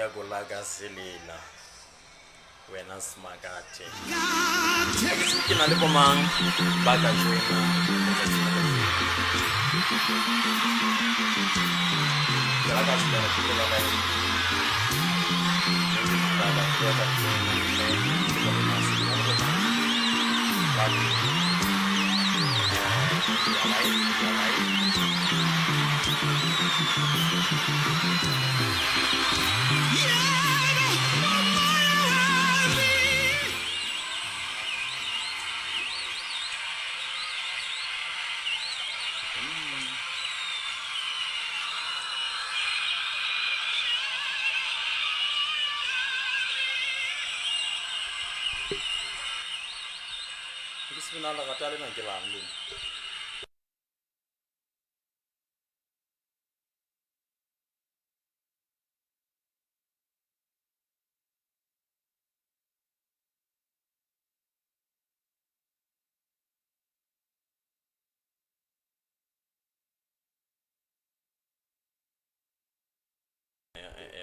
ka golaga selela wena smakate ke na le bomang ba ka joina Bismillah kata le ke lang le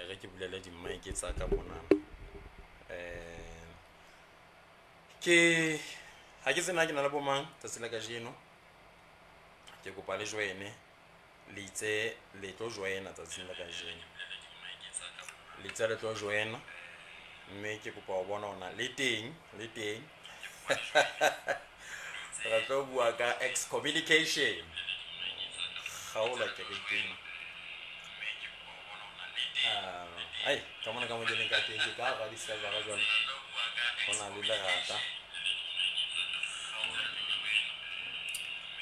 re ke bulela di mic tsa ka mona ke ha ke tsena ke na le bomang tsa la ka jeno ke kopa le joine le itse le tlo joina tsa la ka jeno le tsa le tlo joina mme ke kopa ho bona ona le teng ra tlo bua ka excommunication khaoloa kerekeng ai ka mona ka mo dileng ka teng ke ka ba di server ga jona hona le lerata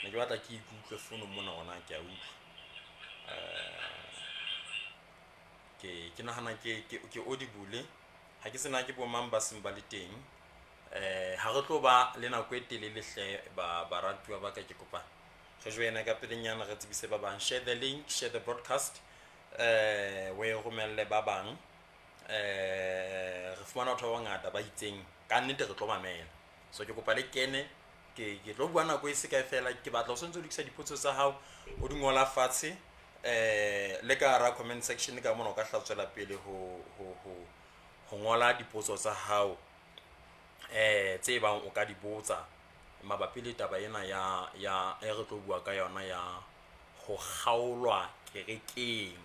ne ke batla ke ikutlwe fono mona gona ke a utlwa ke nagana ke audible ha ke sena ke bomang ba seng ba le teng ha re tlo ba le nako e telele hle ba ratuwa ba ka ke kopa re joina ka pelenyana re tsebise ba bang share the link share the broadcast we romelle ba bang re fumana batho ba bangata ba itseng ka nnete re tlo mamela so ke kopa le kene ke tlo bua nako e se kae fela ke batla o sentse o dikisa dipotso tsa hao o di ngola fatshe le ka ra comment section ka mona o ka hlatswela pele ho ngola dipotso tsa hao tse bang o ka di botsa mabapi le taba ena ya re tlo bua ka yona ya ho khaolwa kerekeng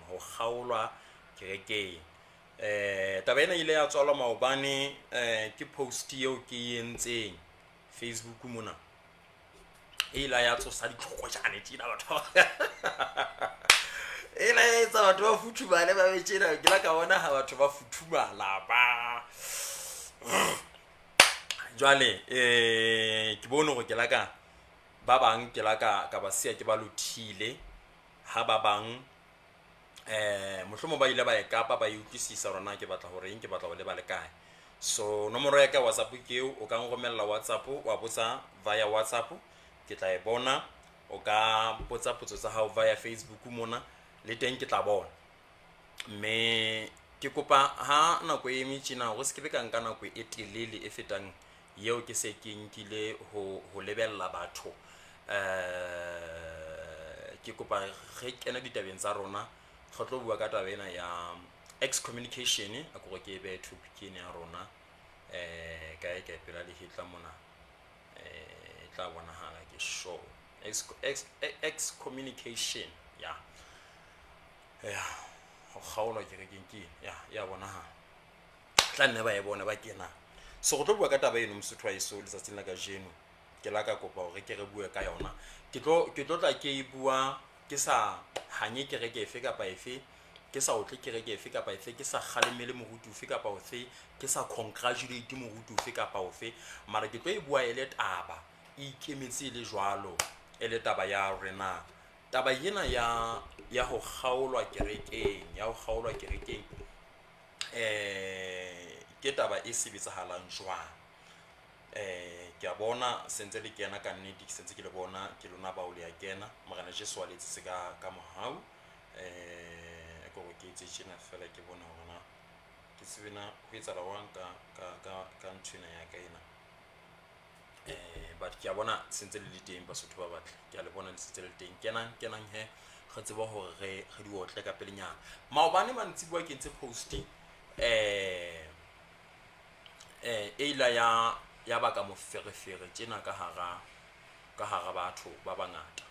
taba ena ile ya tswalwa maobane ke post eo ke yentseng Facebook mona ila ya tsosa ditlhokojane tsena batho ila ya etsa batho ba futhumale ba betjena ke la ka bona ha batho ba futhumala ba jwale ke bone go ke la ka ba bang ke la ka ba sia ke ba lothile ha ba bang mohlomong ba ile ba ekapa ba utlwisisa rona ke batla hore ke batla ho le ba le kae so nomoro ya ka WhatsApp ke o ka ngomella WhatsApp wa botsa via WhatsApp ke tla e bona o ka botsa potso tsa hao via Facebook mona le teng ke tla bona mme ke kopa ha nako e metjina go se ke be ka nka nako e telele e fetang yeo ke se ke nkile ho lebella batho ke kopa re kena ditabeng tsa rona go tlo bua ka taba ena ya excommunication a go ke be topic ya rona ka e ka pela le hitla mona tla bona hala ke show excommunication ya ho khaolwa kerekeng ke ya bona ha tla nne ba e bona ba kena so go tlo bua ka taba eno mosotho wa iso le tsatsing la ka jeno ke la ka kopa hore ke re bue ka yona ke tlo tla ke bua ke sa hanye kereke efe kapa efe ke sa otle kereke efe kapa efe ke sa kgalemele moruti ofe kapa ofe ke sa congratulate moruti ofe kapa ofe mara ke tlo e bua ele taba e ikemetse le jwalo ele taba ya rena taba ena ya ho khaolwa kerekeng ke taba e sebetsahalang jwang ke a bona sentse le kena ka nnete ke sentse ke le bona ke lona ba o le ya kena magana Jesu a letse se ka mohau go ke itse tsena fela ke bona hona ke sebena go etsa la wang ka ntshina ya ka ena but ke a bona sentse le teng ba sotho ba batla ke a le bona le sentse le teng kenang he re tseba hore re di otle ka pelenyana maobane mantsi bua ke ntse post ila ya baka moferefere tjena ka hara batho ba bangata.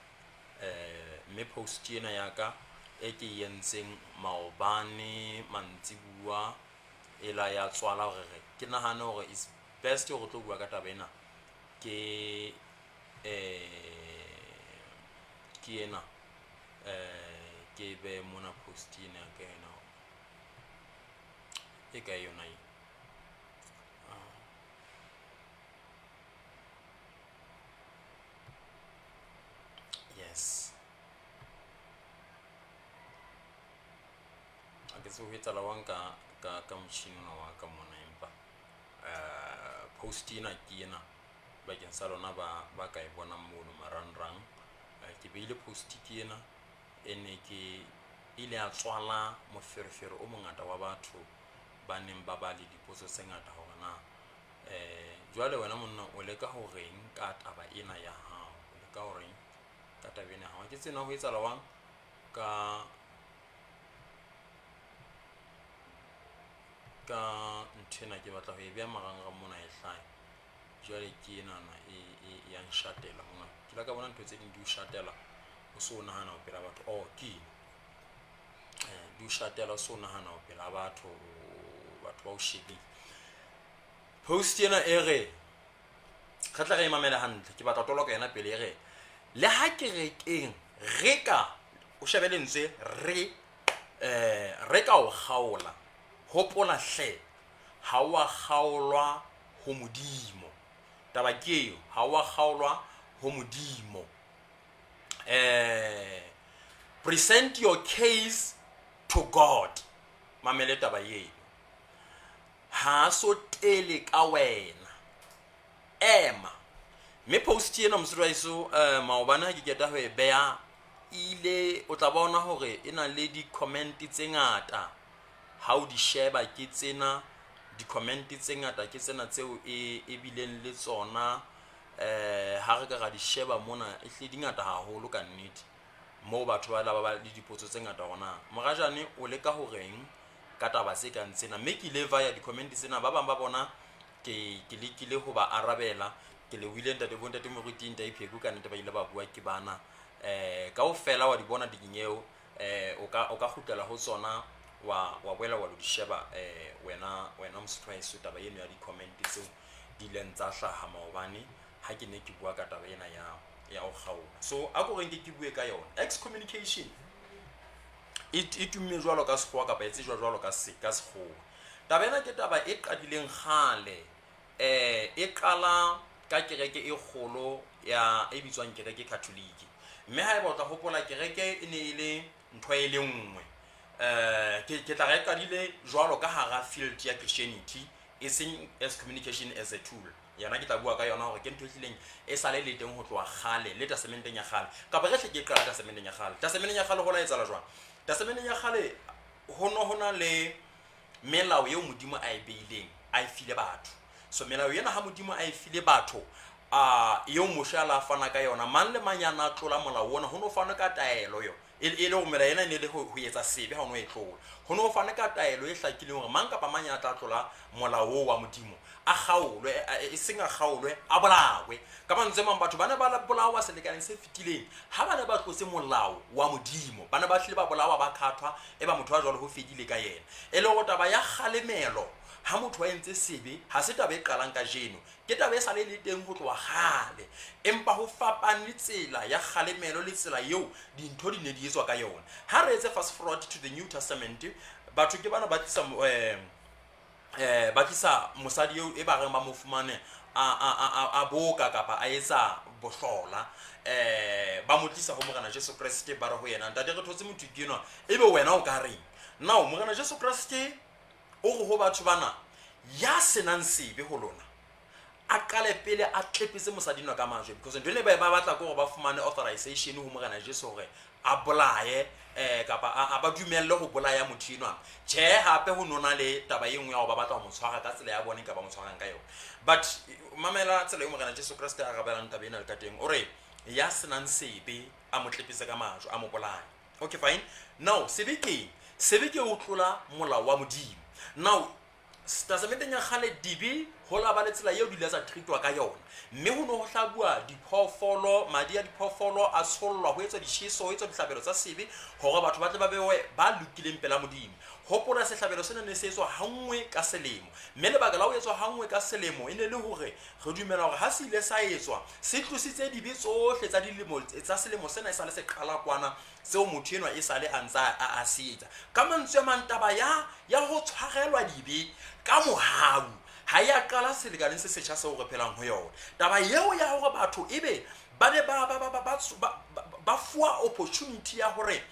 Mme post ena ya ka e ke yentseng maobane mantsibua ela ya tswala hore ke nahana hore is best hore tlo bua ka taba ena ke ena ke be mona post ena ka ena e ka yona e yes ke se ho etsahala wang ka motjhini wa ka mona empa post ena ke ena bakeng sa lona ba ka e bona mono marangrang. Ke beile post ke ena ene ke ile a tswala moferefere o mongata wa batho ba neng ba ba le dipotso tse ngata hore na jwale wena monna o leka ho reng ka taba ena ya hao, o leka ho reng ka taba ena ya hao. Ke tsena ho etsahala wang ka nthena ke batla ho e beha marangrang mona e hlahe. Jwale ke enana e yang shatela mona ke la ka bona ntho tse ding di o shatela o so nahana ho pela batho ke di o shatela o so nahana ho pela batho ba o shebile. Post ena e re re tla re imamela hantle, ke batla toloka yena pele e re le ha kerekeng re ka o shebele ntse re ka o khaola hopola hle ha wa khaolwa ho modimo. Taba ke eo, ha wa khaolwa ho modimo. Present your case to God. Mamele taba eo, ha so tele ka wena ema. Me post ena moswa iso maobana ke keta ho e beha ile o tla bona hore ena le di comment tse ngata. Ha o di sheba ke tsena di comment tse ngata ke tsena tseo e bileng le tsona ha re ka ga di sheba mona e hle di ngata haholo ka nnete mo batho ba la ba le dipotso tse ngata hona morajane o leka ho reng ka taba se ka ntsena. Mme ke ile via di comment tsena ba bang ba bona ke lekile ho ba arabela ke le wile ntate bontate moruti nta ipheko ka nnete ba ile ba bua ke bana ka o fela wa di bona dinyeo o ka khutela ho tsona wa boela wa di sheba wena mositwaeso taba eno ya di comment tseo di lentsa hlaha maobane ha ke ne ke bua ka taba ena ya o khaola. So a go reng ke bue ka yona excommunication it tumme jwalo ka sekgowa kapa etse jwalo ka sekgowa. Taba ena ke taba e qadileng khale e qala ka kereke e kgolo ya e bitswang kereke Catholic. Mme ha e botla hopola kereke e ne ile ntho e le nngwe ke tla re qadile jwalo ka hara field ya Christianity e seng excommunication as a tool. Yana ke tla bua ka yona hore ke ntho e hlileng e sale le teng ho tloha khale le testamenteng ya khale kapa re hle ke qala testamenteng ya khale. Testamenteng ya khale ho la etsala jwang? Testamenteng ya khale hona le melao eo modimo a e beileng a e file batho. So melao ena ha modimo a e file batho eo moshala fana ka yona mang le manyana tlola molao ona ho no fana ka taelo yo e le ho mela ena ne le ho etsa sebe ha ono e tlola ho no fana ka taelo e hlakileng hore mang kapa manyana tla tlola molao wa modimo a khaolwe e singa khaolwe a bolawe ka mantswe mang batho bana ba bolawa selekaneng se fitileng ha bana ba tlose molao wa modimo bana ba hlile ba bolawa ba khathwa e ba motho wa jwalo ho fedile ka yena e le go taba ya khalemelo ha motho wa entse sebe ha se taba e qalang ka jeno ke taba e sale le teng ho tloha khale empa ho fapane tsela ya khalemelo le tsela eo dintho di ne di etswa ka yona. Ha re etse fast forward to the New Testament batho ke bana ba tlisa mosadi eo e ba reng ba mo fumane a boka kapa a etsa bohlola ba mo tlisa ho morena Jesu Kriste ba re ho yena ntate re thotse motho ke enwa ebe wena o ka reng now morena Jesu Kriste o go ho batho bana ya senang sebe ho lona a qale pele a tlepetse mosadino ka majwe because ntwe ne ba batla go ba fumane authorization ho morena Jesu hore a bolaye kapa a ba dumelle ho bolaya motho enwa tjhe hape ho nona le taba e nngwe ya ho ba batla ho motshwara ka tsela ya bone ka ba motshwarang ka yona but mamela tsela e morena Jesu Kriste a rabelang taba ena le ka teng o re ya senang sebe a mo tlepetse ka majwe a mo bolaya. Okay fine, now sebe ke o tlola molao wa modimo now stasementeng ya kgale dibe ho la ba le tsela eo di ile tsa treatwa ka yona, mme ho no ho hlabua diphoofolo, madi a diphoofolo a tshollwa ho etswa ditjheso, ho etswa dihlabelo tsa sebe hore batho ba tle ba bewe ba lokileng pela Modimo. Hopola sehlabelo sena ne se etswa hangwe ka selemo, mme lebaka la ho etswa hangwe ka selemo e ne le hore re dumela hore ha se ile sa etswa se tlositse dibe tsohle tsa dilemo tsa selemo sena e sa le se qala kwana seo motho enwa e sale a ntsa a se etsa. Ka mantswe a mang, taba ya ho tshwarelwa dibe ka mohau ha ya qala selekaneng se setjha seo re phelang ho yona. Taba eo ya hore batho ebe ba ne ba fuwa opportunity ya hore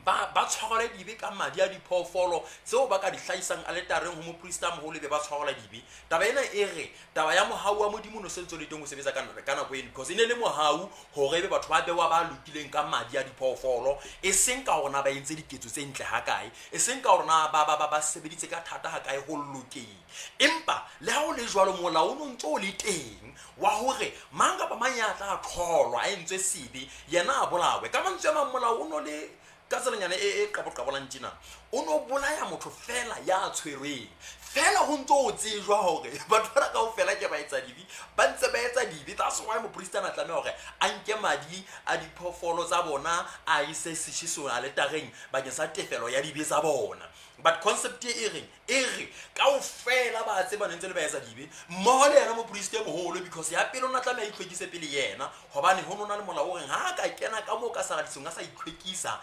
ba tshwarele dibe ka madi a diphoofolo tseo ba ka di hlahisang aletareng ho moprista moholo be ba tshwarela dibe. Taba ena e re taba ya mohau wa Modimo no sentse le teng ho sebetsa ka nako eno, because ene le mohau hore be batho ba bewa ba lokileng ka madi a diphoofolo, e seng ka hore na ba entse diketso tse ntle ha kae, e seng ka hore na ba sebeditse ka thata ha kae ho lokeng. Empa le ha o le jwalo molao o ntso le teng wa hore mang kapa mang ya tla tlholwa a entswe sebe yena a bolawe. Ka mantswe a mang molao o no le ka tselanyana e qaboqabolang tjena o no bolaya motho fela ya tshwerweng, fela ho ntso o tsejwa hore batho ba ka o fela ke ba etsa dibi ba ntse ba etsa dibi. That's why moprista na tlameha hore a nke madi a diphoofolo tsa bona a ise seshiso a letareng bakeng sa tefelo ya dibe tsa bona. But concept e re ka o fela ba tseba ntse le ba etsa dibe mmoho le yena moprista moholo, because ya pele o na tlameha itlhwekise pele yena, hobane ho nona le molao o reng ha ka kena ka mo ka sagadisong a sa itlhwekisa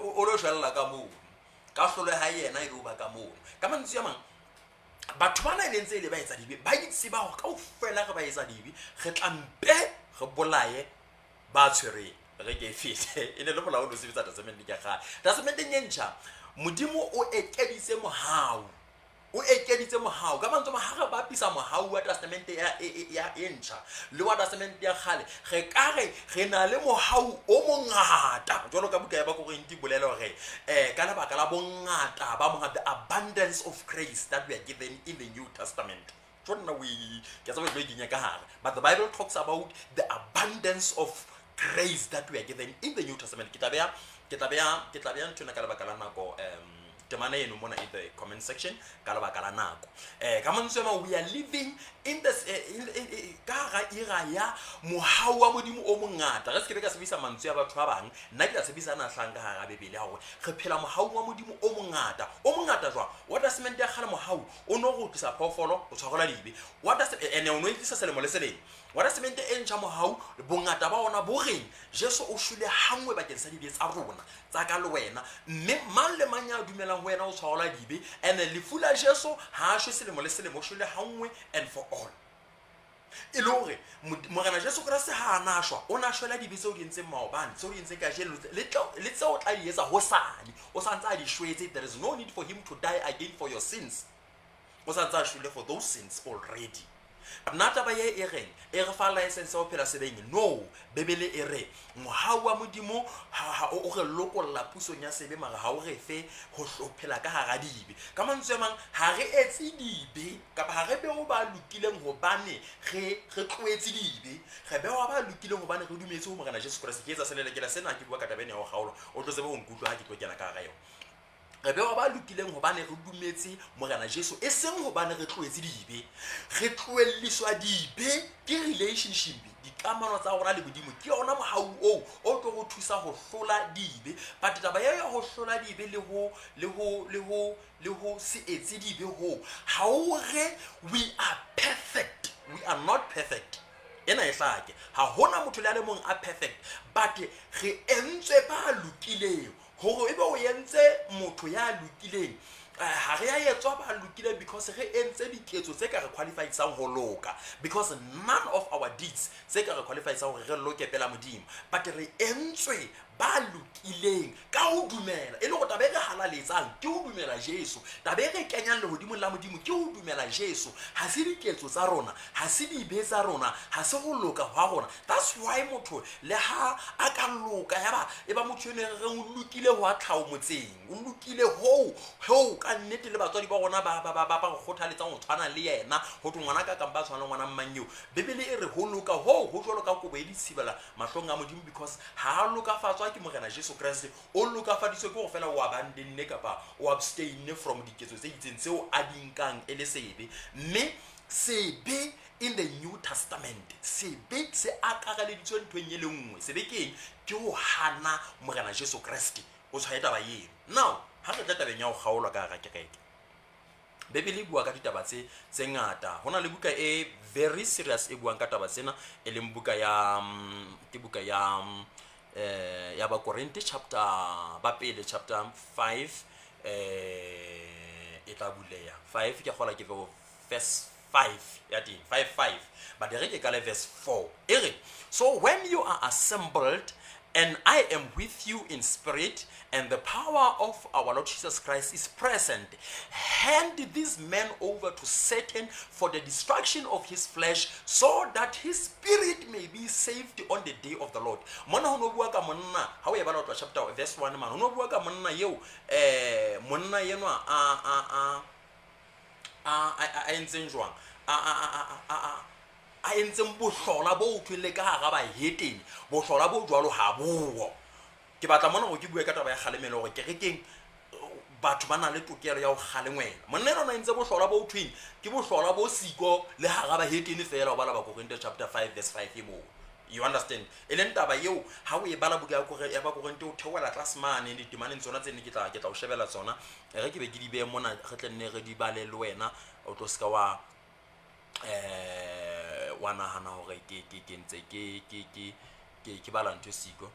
o lo jwalla ka moo ka hlolo ha yena e lo ba ka moo. Ka mantswe a mang, batho bana e ntse le ba etsa dibe ba itse ba ho ka o fela re ba etsa dibe re tlampe re bolaye ba tshwereng re ke fete. Ene le molao o sebetsa testament ya kgale. Testamenteng e ntjha Modimo o ekeditse mohau, o ekeditse mohau. Ka mantswe ha re bapisa mohau wa testamente ya ntjha le wa testamente ya kgale, re ka re na le mohau o mongata jwalo ka buka ya ba Korinti bolela hore ka lebaka la bongata ba monga, the abundance of grace that we are given in the New Testament. But the Bible talks about the abundance of grace that we are given in the New Testament. Ke tla ntona ka lebaka la nako temana eno mona in the comment section ka lebaka la nako. Ka mantswe ma, we are living in this ka era ya mohau wa Modimo o mongata. Re se ke be ka sebisa mantswe ya batho ba bang, nna ke tla sebisa na hlang ka hara bebele ha hore re phela mohau wa Modimo o mongata jwa wa testament ya kgale mohau o no go tlisa phoofolo o tshwarela dibe wa ene o no itlisa selemo le selemo. Wa testament e ntjha mohau bongata ba ona bo reng Jesu o shule hangwe bakeng sa dibe tsa rona tsa ka le wena, mme mang le mang ya dumelang ho wena o tshwarela dibe ene le fula Jesu ha shwe selemo le selemo o shule hangwe and for all. E le hore morena Jesu Kriste ha ana shwa o na shwela dibe tseo di entseng maobane tseo di entseng ka jelo le tseo tla di etsa hosane o sa ntse a di shwetse. There is no need for him to die again for your sins. O sa ntse a shwele for those sins already. Nata ba ye e reng e re fa license o phela sebeng no bebele e re mohau wa Modimo ha o re lokolla pusong ya sebe mara ha o re fe ho hlophela ka hara dibe. Ka mantswe mang ha re etse dibe kapa ha re be o ba lokileng hobane re tloetse dibe, re be o ba lokileng hobane re dumetse ho morena Jesu Kriste. Ke etsa selele ke la sena ke bua ka tabene ya ho khaolo o tlo tsebe ho nkutlwa ha ke tlo kena ka hara yona. Re be ba lokileng hobane re dumetse morena Jesu e seng hobane re tloetse dibe. Re tloelliswa dibe ke relationship, dikamano tsa rona le Modimo ke yona mohau o tlo go thusa ho hlola dibe. But taba ya ho hlola dibe le ho se etse dibe ho ha o re we are perfect, we are not perfect. Ena e hlake ha hona motho le a le mong a perfect, but re entswe ba lokileng hore ebe o yentse motho ya lokileng. Ha re a etswa ba lokileng because re entse diketso tse ka re qualifyang ho loka, because none of our deeds tse ka re qualifyang hore re loke pela Modimo, but re entswe ba lokileng ka ho dumela. E le go tabe re halaletsang ke ho dumela Jesu, tabe re kenyang le hodimo la Modimo ke ho dumela Jesu. Ha se diketso tsa rona, ha se dibe tsa rona, ha se go loka hwa rona. That's why motho le ha a ka loka ya ba motho ne re o lokile ho a tlhao motseng, o lokile ho ka nnete le batswadi ba rona ba go kgothaletsa go tshwana le yena ho tlo ngwana ka kamba tshwana ngwana mmanyeo. Bebele e re ho loka ho jwalo ka kobo e di tshibela mahlong a Modimo, because ha a lokafatswa kgaolwa ke morena Jesu Kriste o lokafaditswe ke go fela o abandonne kapa o abstain from diketso tse itseng tseo a di nkang e le sebe, mme sebe in the New Testament sebe se akareleditswe nthong e le nngwe. Sebe ke go hana morena Jesu Kriste o tshwaye taba eno. Now ha re tla tabeng ya go kgaolwa ka hara kereke, Bebele bua ka ditaba tse ngata. Hona le buka e very serious e buang ka taba tsena, e leng buka ya ke buka ya ba Korinte chapter ba pele chapter 5 e tla buleya 5 ke gola ke verse 5 ya teng 5 but re ke ka le verse 4 ere, so when you are assembled and I am with you in spirit, and the power of our Lord Jesus Christ is present, hand these men over to Satan for the destruction of his flesh, so that his spirit may be saved on the day of the Lord. Mona hono bua ka monna ha o e bala chapter verse 1 man hono bua ka monna yeo monna yeno a entseng jwang a entseng bohlola bo utlwile ka hara ba heteng, bohlola bo jwalo ha bo. Ke batla mona go ke bua ka taba ya kgalemelo gore kerekeng batho ba na le tokelo ya go kgalemela. Monna rona ntse bohlola bo utlwing ke bohlola bo siko le hara ba heteng fela o bala ba Korinte chapter 5 verse 5 e mo. You understand? E leng taba yeo ha o e bala buka ya ba Korinte o theola class mane di timaneng tsona tse ne ke tla o shebela tsona re ke be ke di be mona re tle nne re di bale le wena o tlo ska wa nahana hore ke ntse ke bala ntho siko.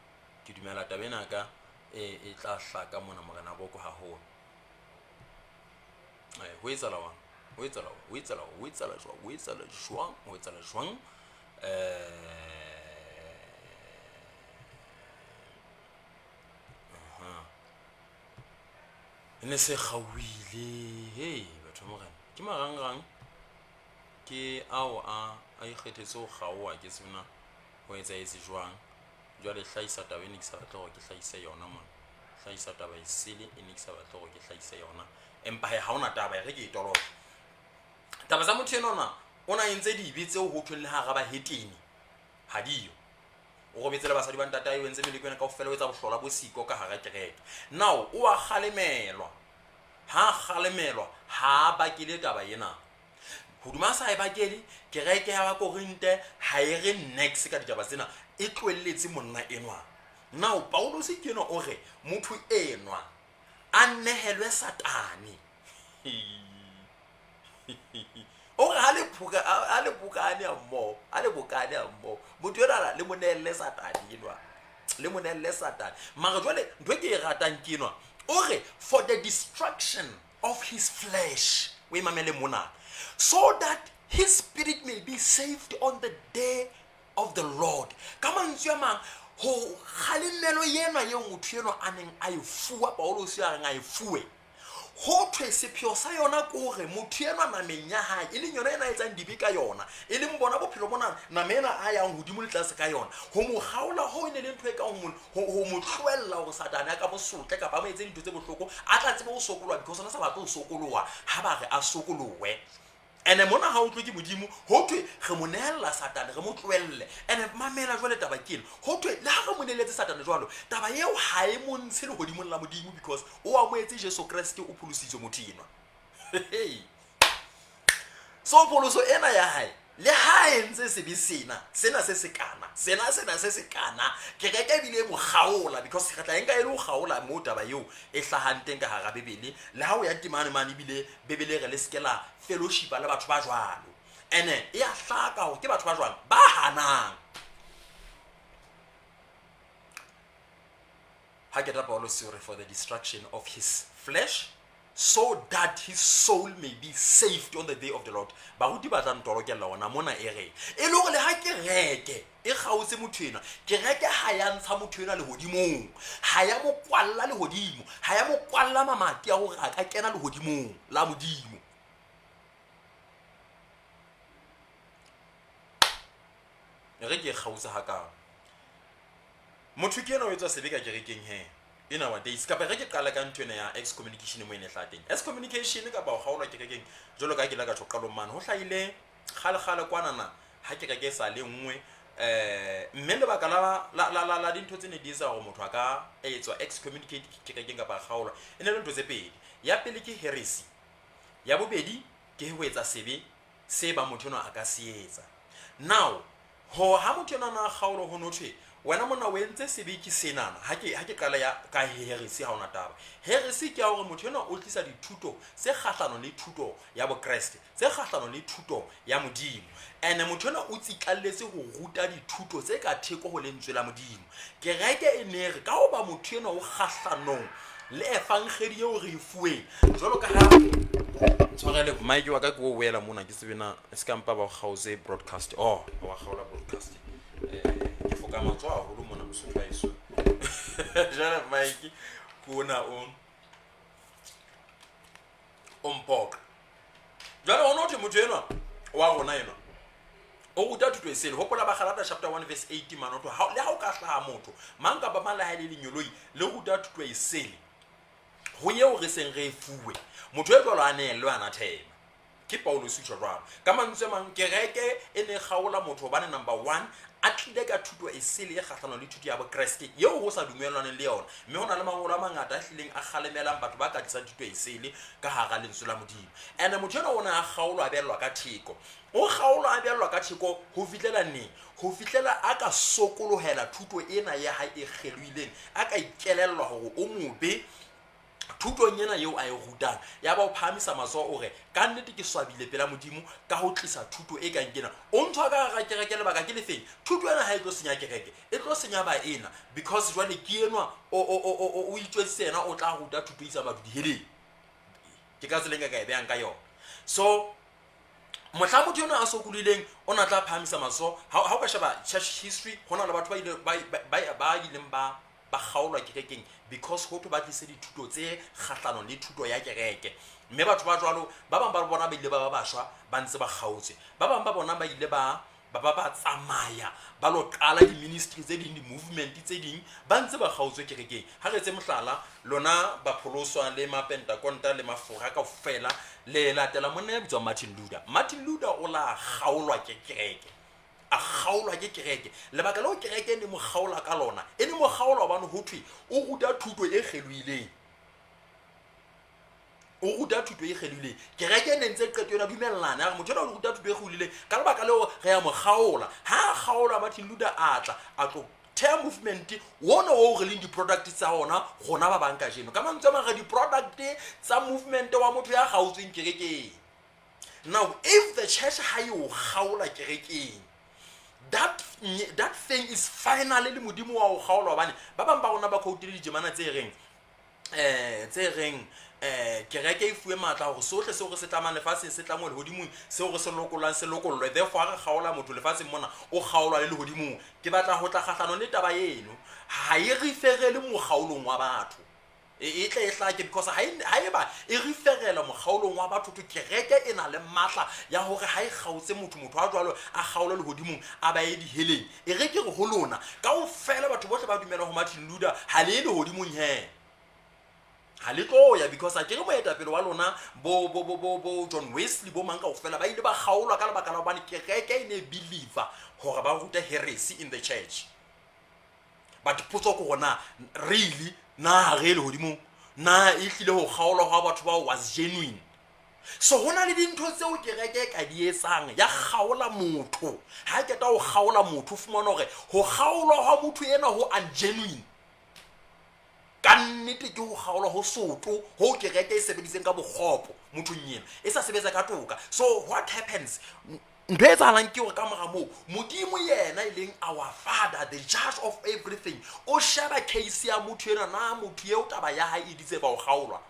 Ke dumela tabena ka e tla hlaka mona morena boko haholo. Ho etsala jwang ne se gauile hey batho morena ke marangrang ke ao a ikgethetse go gaoa ke sena ho etsa etse jwang jwale hlaisa taba e ne ke sa batla gore ke hlaise yona mona, hlaisa taba e sele e ne ke sa batla gore ke hlaise yona, empa ha ona taba re ke e toloba taba tsa motho enona ona entse dibe tseo ho thwelle ha ba heteni ha dio o robetse le basadi ba ntata e entse melekwana kaofela o etsa bohlola bo siko ka hara kereke. Now o a khalemelwa ha ba ke le taba ena hoduma sa e bakele kereke ya ba Korinte ha e re next ka ditaba tsena e tlwelletse monna enwa. Now Paulos ke no o re motho enwa a nehelwe satane o ga le bukane ammo motho ena le monelle satane enwa le monelle satane mara jwale ntwe ke e ratang ke enwa o re for the destruction of his flesh we mamele mona, so that his spirit may be saved on the day of the Lord. Come on, man. Ho khalemelo yena ye motho eno a neng a e fuwa Paulos ya nga e fuwe ho thwe sepheo sa yona ko re motho eno a nameng ya hae e leng yona ena etsang dibe ka yona e leng bona bophelo bona namena a yang hodimo le tlase ka yona ho mo gaola ho ene le ntwe ka ho mo tlwella ho satana ka bosotle ka ba mo etse dintho tse bohloko a tla tsebe ho sokolwa because ona sa batla ho sokolowa ha ba re a sokolowe. And mona ha o tlo ke modimo ho thwe re monella satana re mo tlwelle and mamela jwale taba kene ho thwe le ha re monelletse satana jwalo taba eo ha e montshe le hodimo la modimo because o a moetse Jesu Kriste o pholositse motho enwa. So pholoso ena ya hae le ha entse se be sena se se kana kereke bile mo kgaola because re tla enka e le go kgaola mo taba eo e hlahanteng ka hara bebele le ha o ya timane mane bile bebele re le skela fellowship le batho ba jwalo ene e a hlaka ho ke batho ba jwalo ba hanang ha ke tla Paulo sorry for the destruction of his flesh so that his soul may be saved on the day of the Lord. Ba ruti ba tla ntolokela ona mona e re e le gore le ha ke reke e gautse motho ena ke reke ha ya ntsha motho ena le hodimong ha ya mo kwalla le hodimo ha ya mo kwalla mamati ya gore a ka kena le hodimong la modimo. Re ke gautse ha ka motho ke ena o etsa sebe ka kerekeng he in our days ka re ke qala ka ntwena ya excommunication mo ene hlateng excommunication ka ba o gaolwa kerekeng jolo ka ke la ka tshokalo man ho hlaile kgale kwanana ha ke reke sa le nngwe mme lebaka la dintho tse ne di etsa gore motho a ka etswa excommunicate kerekeng kapa kgaolwa e ne le ntho tse pedi. Ya pele ke heresy, ya bobedi ke ho etsa sebe se ba motho enwa a ka se etsa. Now ha motho enwa na kgaolo ho nothwe wena mona o entse sebe ke senana ha ke qala ya ka heresy ha ona taba. Heresy ke ya hore motho enwa o tlisa dithuto se kgahlano le thuto ya bo Kreste, se kgahlano le thuto ya Modimo, ene motho enwa o tsikalletse ho ruta dithuto tse ka theko ho lentswe la Modimo. Kereke e ne re ka ho ba motho enwa o kgahlanong le efangeli eo re fuweng jwalo ka ha tshwarele mike wa ka go wela mona ke sebena se ka mpa ba gauze broadcast wa gaola broadcast ke foka matswa ho lo mona mosotho a iso jana mike kuna mpok jana ono te motho enwa wa rona enwa o ruta thuto e sele hopola ba Galata chapter 1 verse 18 manoto le ha o ka hlaha motho mang ka ba mala ha le lenyoloi le ruta thuto e sele ho yeo re seng re fuwe motho e jwalo a nelwe ana thema ke Paulo sitjho jwalo ka mantswe mang kereke e ne kgaola motho bana number 1 a tlile ka thuto e sele e kgahlano le thuto ya bo Kreste yeo ho sa dumellaneng le yona, mme hona le mangolo a mangata a hlileng a kgalemelang batho ba ka tsa thuto e sele ka hara lentswe la Modimo. Ene motho ena ona a kgaolo a bellwa ka theko, o kgaolo a bellwa ka theko ho fitlela neng, ho fitlela a ka sokolohela thuto ena ya hae e kgeluileng, a ka ikelellwa hore o mobe thuto nyena yeo a e rutang ya ba o phamisa maso ore ka nnete ke swabile pela Modimo ka ho tlisa thuto e kang kena o ntshwa ka ga kereke le baka ke le feng thuto ena ha e tlo senya kereke e tlo senya ba ena because jwale ke enwa o itwetse ena o tla ruta thuto isa ba diheleng ke ka tselenga ka e beang ka yona. So mohla motho yona a sokulileng o na tla phamisa maso ha o ka sheba church history hona le batho ba ileng ba kgaolwa kerekeng because ho to ba tlise dithuto tse kgahlano le thuto ya kereke, mme batho ba jwalo ba bang ba bona ba ile ba bashwa ba ntse ba kgaotse, ba bang ba bona ba ile ba tsamaya ba lo qala di ministry tse ding di movement tse ding ba ntse ba kgaotswe kerekeng. Ha re tse mohlala lona ba pholoswa le ma Pentaconta le mafora ka ofela le latela monna bitswa Martin Luther o la kgaolwa ke kereke, a kgaolwa ke kereke lebaka le o kereke ne mo kgaola ka lona e ne mo kgaola hobane ho thwe o ruta thuto e kgeluileng, o ruta thuto e kgeluileng. Kereke ne ntse qeto yona dumellana ya motho o ruta thuto e kgeluileng ka lebaka leo re ya mo kgaola. Ha kgaola Martin Luther atla a tlo thea movement wona o re leng di product tsa ona gona ba banka jeno ka mantswe ma re di product tsa movement wa motho ya gaotseng kerekeng. Now if the church ha yo kgaola kerekeng that thing is finally le Modimo wa o kgaolwa bane ba bang ba rona ba khoutile dijemana tse reng kereke e fuwe matla hore sohle seo re se tlamang lefatsheng se tlamong lehodimong seo re se lokollang se lokollwe, therefore re kgaola motho lefatsheng mona o kgaolwa le lehodimong. Ke batla ho tla kgahlano le taba eno ha e referele mo kgaolong wa batho e tle e hlake because ha eba e referela mo kgaolong wa batho to kereke ena le matla ya hore ha e kgaotse motho a jwalo a kgaola lehodimong a ba e diheleng e re ke re ho lona ka o fela batho bohle ba dumela ho Martin Luther ha le lehodimong he ha le tlo ya because a ke re moetapele wa lona bo John Wesley bo mang ka o fela ba ile ba kgaolwa ka lebaka la hobane kereke ene believer hore ba ruta heresy in the church. But potso ko gona really na re le hodimo na e tlile ho kgaolwa ha batho ba was genuine. So hona le dintho tseo kereke ka di etsang ya kgaola motho ha ke ta ho kgaola motho fumana hore ho kgaolwa ha motho ena ho ungenuine ka nnete ke ho kgaolwa ho soto ho kereke e sebediseng ka bokgopo motho nyena e sa sebetsa ka toka. So what happens ntho e tsalang ke hore ka mora moo Modimo yena e leng our father the judge of everything o sheba case ya motho ena na motho eo taba ya hae e ditse ba o kgaolwa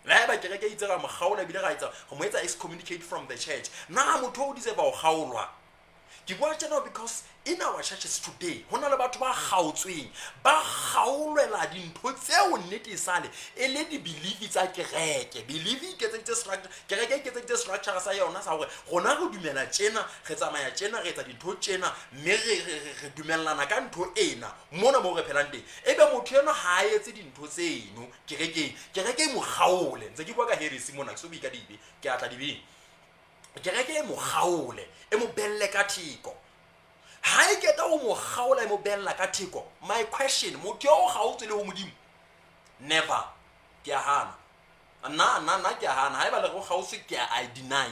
la ba kereke itse ga mo kgaola bile ga itse go mo etsa excommunicate from the church na motho o ditse ba o kgaolwa. Ke bua tsena because in our churches today hona le batho ba kgaotsweng ba kgaolwela dintho tseo nnete sale e le di belief tsa kereke belief ke tse structure kereke ke tse structure sa yona sa hore gona go dumela tsena re tsamaya tsena re etsa dintho tsena mme re dumellana ka ntho ena mona mo re phelang teng ebe motho ena ha etse dintho tseno kereke mo kgaole ntse ke bua ka heresy mona ke so bi ka dibe ke atla dibe kereke mo kgaole e mo belle ka thiko ha e ke ta o mo khaola e mo bella ka theko. My question, motho yo khaotse le ho modimo? Never. Ke a hana. Na ke a hana. Ha eba le go khaotse ke I denied.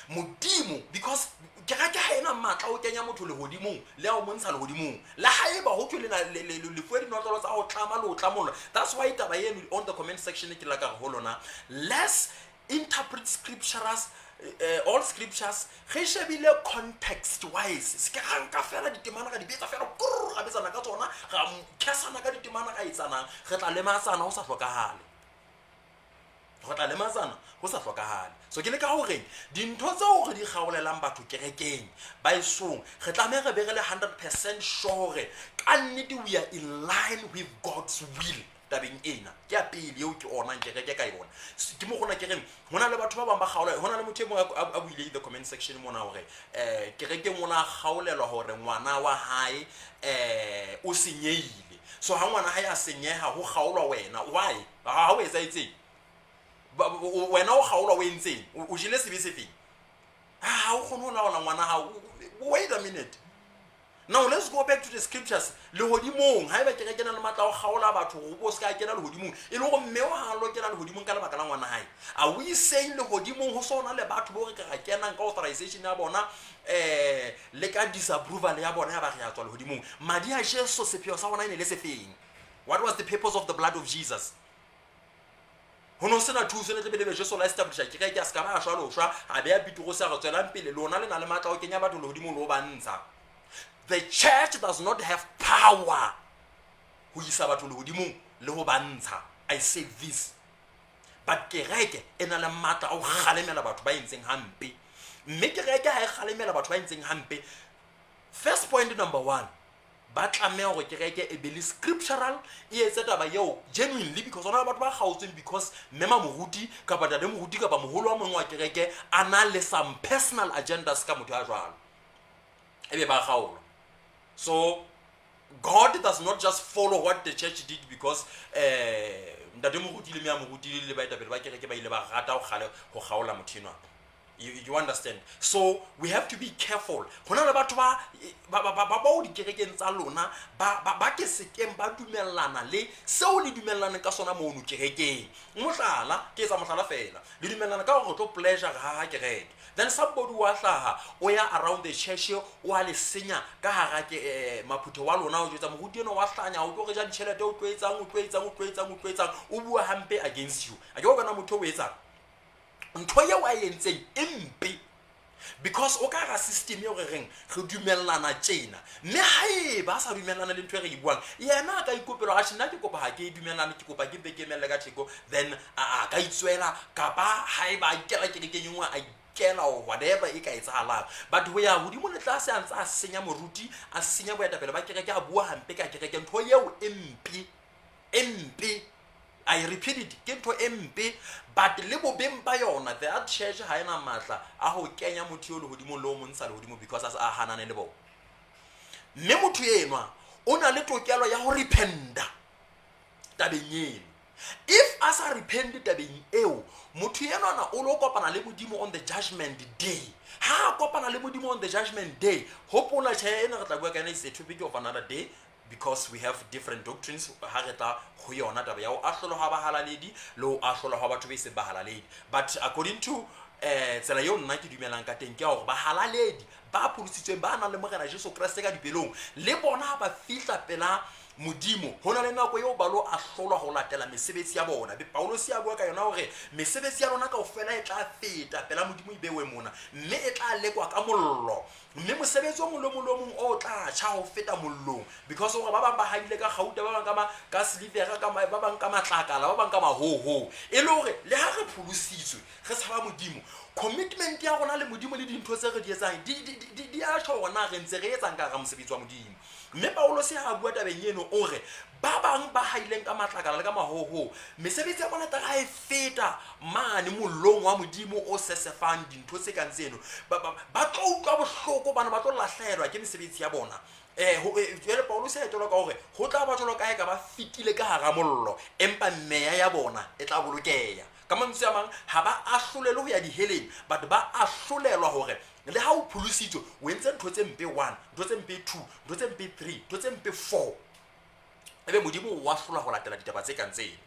Modimo, because kereke ha ena matla o kenya motho le hodimong le a o montsha le hodimong la ha eba ho tlo le fuwe dinotlolo tsa ho tlama le ho tlamola. That's why taba yenu on the comment section ke la ka ho lona, let's interpret scriptures, all scriptures ge shebile context wise. Se ka nka fela ditemana ka dibetsa fela ga betsana ka tsona ga khasana ka ditemana ka itsanang ge tla lematsana ho sa hlokahale, go tla lematsana go sa hlokahale. So ke le ka hore dintho tseo re di kgaolelang batho kerekeng ba isong ge tlameha re be re le 100% sure ka nnete we are in line with God's will. Tabeng ena ke a pele eo ke ona kereke ka yona. Ke mo gona ke reng hona le batho ba bang ba kgaola, hona le motho mo a buile in the comment section mona hore kerekeng mona kgaolelwa hore ngwana wa hae o senyeile. So ha ngwana hae a senyeha ho kgaolwa wena. Why? Ha o etsa itseng wena o kgaolwa o entseng o jile sebe sefeng? Ha o khone ho laola ngwana ha. Wait a minute. Now let's go back to the scriptures. Le hodimong ha eba kereke na le matla o kgaola batho go bo ska kena le hodimong e le go mme o ha lo kena le hodimong ka le baka la ngwana hae. Are we saying le hodimong ho sona le batho bo re ka kena ka authorization ya bona le ka disapproval ya bona ya ba re ya tswa le hodimong? Madi a Jesu sepheo sa bona ene le sefeng? What was the purpose of the blood of Jesus? Hono sena thuso le tlebe Jesu la establish kereke a ska ba shwa lo shwa a be a pitoro sa re tswela pele lona le na le matla o kenya batho le hodimong lo ba ntsha. The church does not have power ho isa batho le hodimong le ho bantsha. I say this. But kereke ena le matla o kgalemela batho ba entseng hampe. Mme kereke ha e kgalemela batho ba entseng hampe. First point number 1, ba tlameha hore kereke e be le scriptural e etse taba yeo genuinely, because ona batho ba kgaotseng because mema moruti kapa dade moruti kapa moholo wa mongwe wa kereke ana le some personal agendas ka motho a jwalo ebe ba kgaola. So God does not just follow what the church did because dade moruti le mea moruti le baetapele ba kereke ba ile ba rata go kgaola motho enwa. You understand? So we have to be careful. Hona le batho ba o dikerekeng tsa lona ba ke sekeng ba dumellana le seo le dumellana ka sona mo no kerekeng. Mohlala ke etsa mohlala fela le dumellana ka go tlo pleasure ha kereke, then somebody wa hlaha o ya around the church o a le senya ka hara ke maphutho wa lona o jwetsa moruti eno wa hlanya o tlo re ja ditšhelete o tloetsang o bua hampe against you. A ke go kana motho o etsa ntho ye wa yentseng empe because o ka ga system ye re reng re dumellana tjena, mme hae ba sa dumellana le ntho e re buang yena ka ikopela ga tsena ke kopa ha ke dumellana ke kopa ke bekemelle ka theko, then a ka itswela kapa hae ba ikela ke kenywa a kela o whatever e ka etsahalang. But we are hodimo le tlase a ntsa a senya moruti a senya boetapele ba kereke a bua hampe ka kereke. Ntho yeo empe I repeat it, ke ntho empe, but le bo beng ba yona the church ha ena matla a ho kenya motho le hodimo le o montsha le hodimo because a hanane le bo. Mme motho enwa o na le tokelo ya ho repenta tabeng eno. If as a repent tabeng eo motho enwa na o lo kopana le modimo on the judgment day, ha kopana le modimo on the judgment day, hopola tjhe ena re tla bua ka ena is a topic of another day, because we have different doctrines ha re tla ho yona taba ya o ahlolo ha bahalaledi le o ahlolo ha batho be se bahalaledi. But according to tsela yo nna ke dumelang ka teng ke hore bahalaledi ba pholositsweng ba na le morena Jesu Kriste ka dipelong le bona ba fihla pela modimo hona le nako eo ba lo ahlolwa ho latela mesebetsi ya bona. Be Paulos ya bua ka yona hore mesebetsi ya rona kaofela e tla feta pela modimo e bewe mona, mme e tla lekwa ka mollo, mme mosebetsi o molomong o tla tjha ho feta mollong, because hore ba bang ba haile ka gauta, ba bang ka silivera, ka ba bang ka matlakala, ba bang ka mahoho, e le hore le ha re pholositswe re tshaba modimo, commitment ya rona le modimo le dintho tse re di etsang di a tjho rona re ntse re etsang ka ga mosebetsi wa modimo. Mme Paulos ya bua tabeng eno o re ba bang ba haileng ka matlakala le ka mahoho mesebetsi ya bona tla e feta mane mollong wa modimo o sesefang dintho tse kang tseno, ba tlo utlwa bohloko, bana ba tlo lahlehelwa ke mesebetsi ya bona. Jwale Paulos ya tlola ka hore ho tla ba jolo ka ba fitile ka hara mollo, empa meya ya bona e tla bolokeya. Ka mantswe a mang ha ba ahlolelwe ho ya diheleng, but ba ahlolelwa hore le ha o pholositswe o entse ntho tse mpe 1 ntho tse mpe 2 ntho tse mpe 3 ntho tse mpe 4 ebe modimo wa hlola ho latela ditaba tse kang tsena